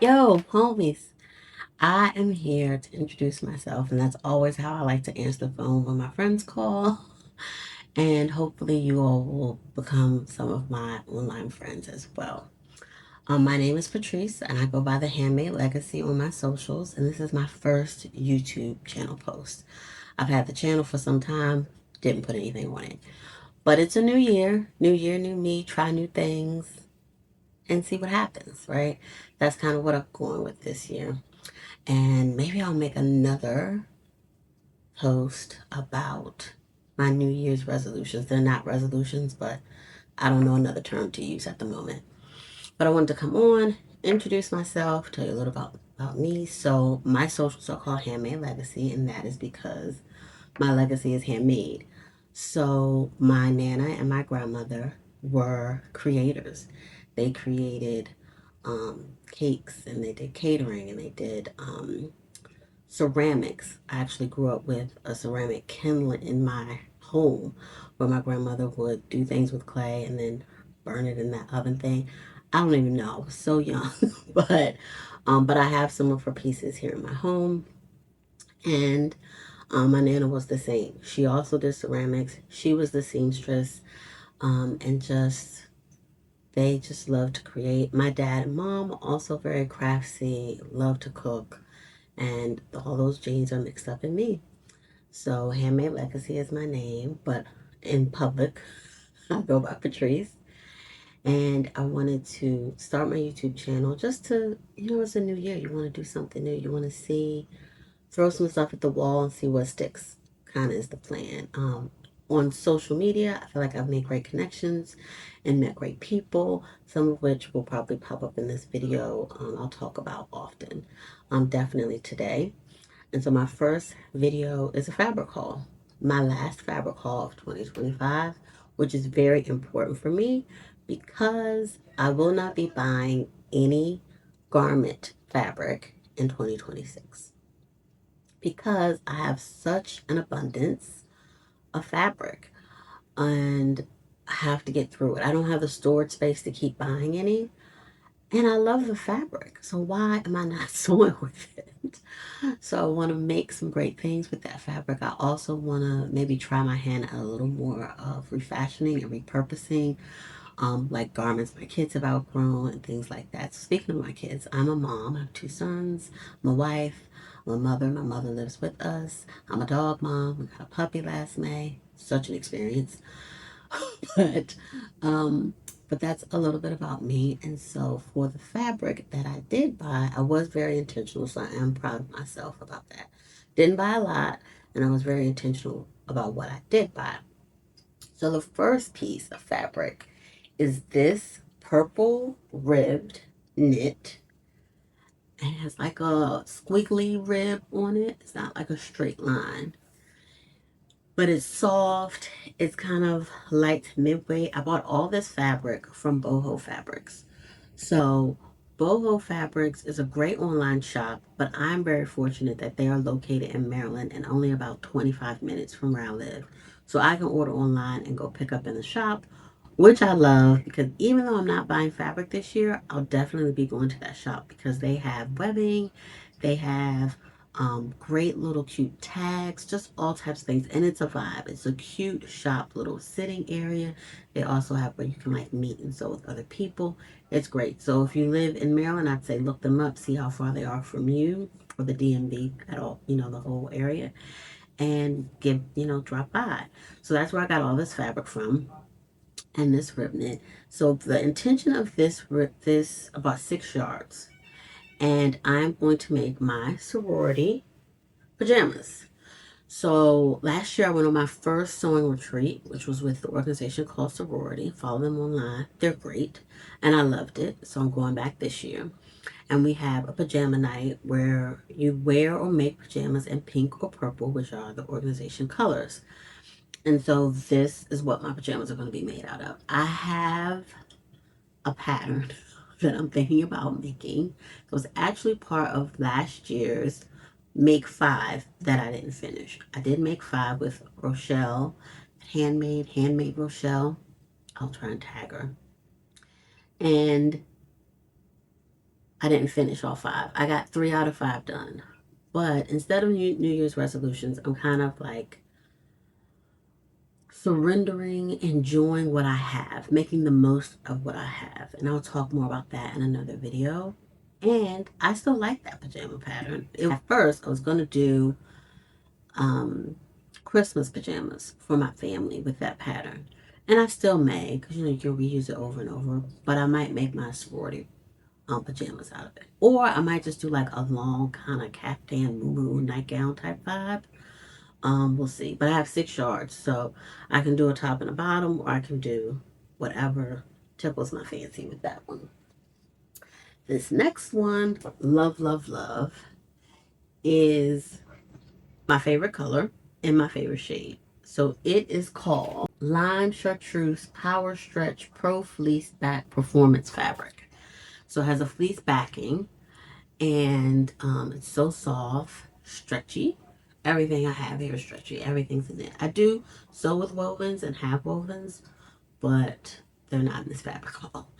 Yo, homies, I am here to introduce myself, and that's always how I like to answer the phone when my friends call. And hopefully, you all will become some of my online friends as well. My name is Patrice, and I go by the Handmade Legacy on my socials, and this is my first YouTube channel post. I've had the channel for some time, didn't put anything on it. But it's a new year, new me, try new things, and see what happens, right? That's kind of what I'm going with this year. And maybe I'll make another post about my New Year's resolutions. They're not resolutions, but I don't know another term to use at the moment. But I wanted to come on, introduce myself, tell you a little about me. So my socials are called Handmade Legacy, and that is because my legacy is handmade. So my nana and my grandmother were creators. They created cakes, and they did catering, and they did ceramics. I actually grew up with a ceramic kiln in my home where my grandmother would do things with clay and then burn it in that oven thing. I don't even know. I was so young, but I have some of her pieces here in my home, and my nana was the same. She also did ceramics. She was the seamstress, and just they just loved to create. My dad and mom also very craftsy, love to cook, and all those genes are mixed up in me. So, Handmade Legacy is my name, but in public, I go by Patrice. And I wanted to start my YouTube channel just to, it's a new year. You want to do something new. You want to see, throw some stuff at the wall and see what sticks, kind of is the plan. On social media, I feel like I've made great connections and met great people, some of which will probably pop up in this video. I'll talk about often, definitely today. And so my first video is a fabric haul. My last fabric haul of 2025, which is very important for me because I will not be buying any garment fabric in 2026 because I have such an abundance of fabric and I have to get through it. I don't have the storage space to keep buying any. And I love the fabric, so why am I not sewing with it? So I want to make some great things with that fabric. I also want to maybe try my hand at a little more of refashioning and repurposing, like garments my kids have outgrown and things like that. So speaking of my kids, I'm a mom. I have two sons. I'm a wife. I'm a mother. My mother lives with us. I'm a dog mom. We got a puppy last May. Such an experience. but um but that's a little bit about me. And so for the fabric that I did buy, I was very intentional, so I am proud of myself about that. Didn't buy a lot, and I was very intentional about what I did buy. So the first piece of fabric is this purple ribbed knit. It has like a squiggly rib on it. It's not like a straight line, but it's soft. It's kind of light midway. I bought all this fabric from Boho Fabrics. So Boho Fabrics is a great online shop, but I'm very fortunate that they are located in Maryland and only about 25 minutes from where I live. So I can order online and go pick up in the shop, which I love because even though I'm not buying fabric this year, I'll definitely be going to that shop because they have webbing, they have great little cute tags, just all types of things. And it's a vibe. It's a cute shop, little sitting area. They also have where you can like meet and so with other people. It's great. So if you live in Maryland, I'd say look them up, see how far they are from you or the DMV at all, the whole area, and drop by. So that's where I got all this fabric from and this rib knit. So the intention of this about 6 yards, and I'm going to make my sorority pajamas. So last year I went on my first sewing retreat, which was with the organization called Sorority. Follow them online. They're great. And I loved it. So I'm going back this year. And we have a pajama night where you wear or make pajamas in pink or purple, which are the organization colors. And so this is what my pajamas are going to be made out of. I have a pattern that I'm thinking about making. It was actually part of last year's Make Five that I didn't finish. I did Make Five with Rochelle, handmade Rochelle. I'll try and tag her. And I didn't finish all 5. I got 3 out of 5 done. But instead of New Year's resolutions, I'm kind of like surrendering, enjoying what I have, making the most of what I have. And I'll talk more about that in another video. And I still like that pajama pattern. At first, I was going to do Christmas pajamas for my family with that pattern. And I still may, because you can reuse it over and over. But I might make my sorority pajamas out of it. Or I might just do like a long kind of caftan moo nightgown type vibe. We'll see. But I have 6 yards, so I can do a top and a bottom, or I can do whatever tickles my fancy with that one. This next one, love, love, love, is my favorite color and my favorite shade. So it is called Lime Chartreuse Power Stretch Pro Fleece Back Performance Fabric. So it has a fleece backing, and it's so soft, stretchy. Everything I have here is stretchy. Everything's in it. I do sew with wovens and have wovens, but they're not in this fabric at all.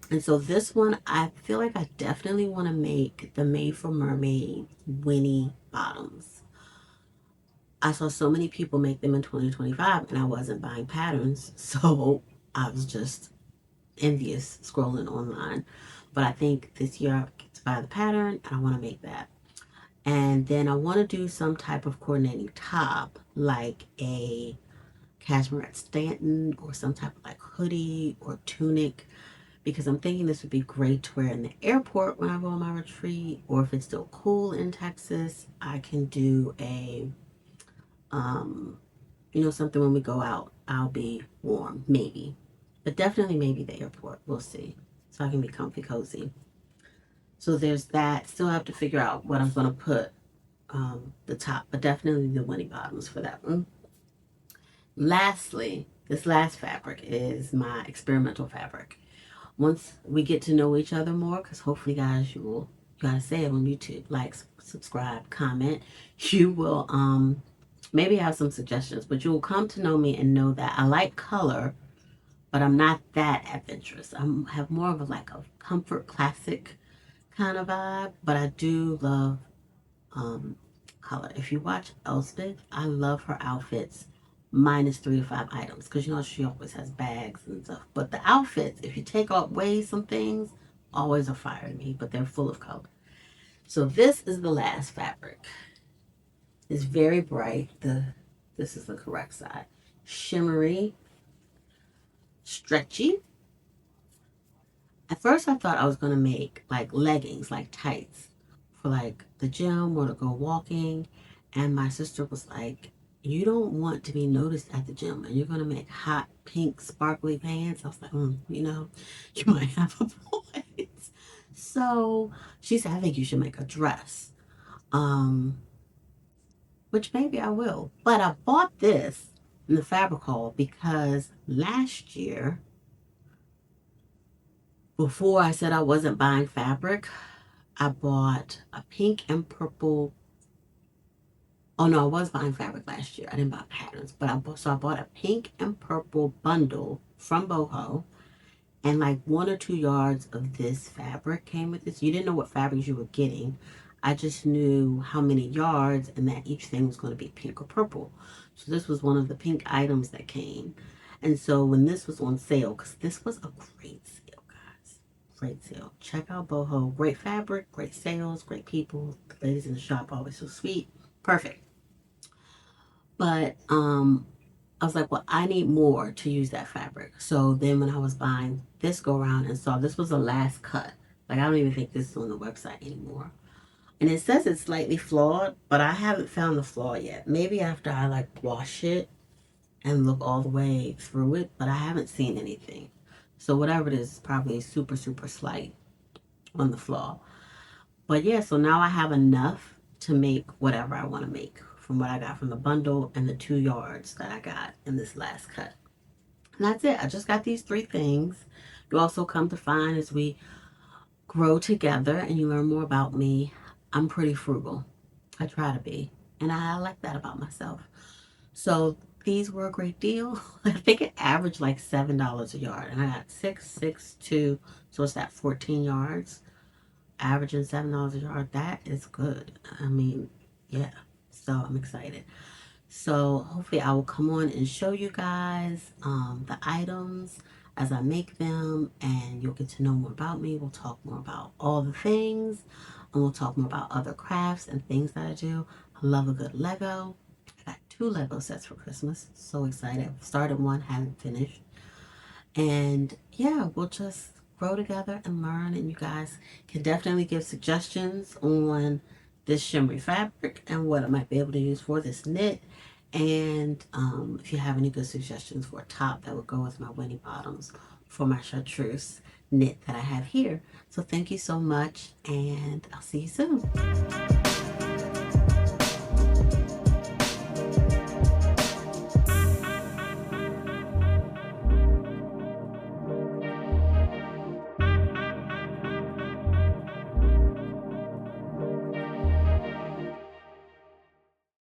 And so this one, I feel like I definitely want to make the Made for Mermaid Winnie bottoms. I saw so many people make them in 2025, and I wasn't buying patterns, so I was just envious scrolling online. But I think this year I get to buy the pattern, and I want to make that. And then I want to do some type of coordinating top, like a cashmere Stanton or some type of like hoodie or tunic, because I'm thinking this would be great to wear in the airport when I go on my retreat, or if it's still cool in Texas, I can do a, something when we go out, I'll be warm, maybe. But definitely maybe the airport, we'll see. So I can be comfy cozy. So there's that. Still have to figure out what I'm going to put the top, but definitely the Winnie bottoms for that one. Lastly, this last fabric is my experimental fabric. Once we get to know each other more, because hopefully, guys, you gotta say it on YouTube, like, subscribe, comment. You will maybe have some suggestions, but you will come to know me and know that I like color, but I'm not that adventurous. I have more of a comfort classic kind of vibe, but I do love color. If you watch Elspeth, I love her outfits minus 3 to 5 items, because she always has bags and stuff. But the outfits, if you take away some things, always are fire to me, but they're full of color. So this is the last fabric. It's very bright. This is the correct side. Shimmery, stretchy. At first I thought I was going to make like leggings, like tights for like the gym or to go walking. And my sister was like, you don't want to be noticed at the gym and you're going to make hot pink sparkly pants. I was like, you might have a point. So she said, I think you should make a dress. Which maybe I will. But I bought this in the fabric haul because last year, before I said I wasn't buying fabric, I bought a pink and purple. Oh no, I was buying fabric last year. I didn't buy patterns, but I bought a pink and purple bundle from Boho, and like 1 or 2 yards of this fabric came with this. You didn't know what fabrics you were getting. I just knew how many yards and that each thing was going to be pink or purple. So this was one of the pink items that came. And so when this was on sale, because this was a great sale, guys. Great sale. Check out Boho. Great fabric, great sales, great people. The ladies in the shop always so sweet. Perfect. But I was like, well, I need more to use that fabric. So then when I was buying this go around and saw this was the last cut. Like, I don't even think this is on the website anymore. And it says it's slightly flawed, but I haven't found the flaw yet. Maybe after I like wash it and look all the way through it, but I haven't seen anything. So whatever it is probably super, super slight on the flaw. But yeah, so now I have enough to make whatever I want to make from what I got from the bundle and the 2 yards that I got in this last cut. And that's it. I just got these 3 things. You also come to find as we grow together and you learn more about me, I'm pretty frugal. I try to be. And I like that about myself. So these were a great deal. I think it averaged like $7 a yard. And I got 6, 6, 2. So it's that 14 yards. averaging $7 a yard, that is good. I mean, yeah. So I'm excited. So hopefully I will come on and show you guys the items as I make them, and you'll get to know more about me. We'll talk more about all the things, and we'll talk more about other crafts and things that I do. I love a good Lego. I got 2 Lego sets for Christmas. So excited. Started one, haven't finished. And yeah, we'll just grow together and learn. And you guys can definitely give suggestions on this shimmery fabric and what I might be able to use for this knit. And if you have any good suggestions for a top that would go with my Winnie bottoms for my chartreuse knit that I have here. So thank you so much, and I'll see you soon.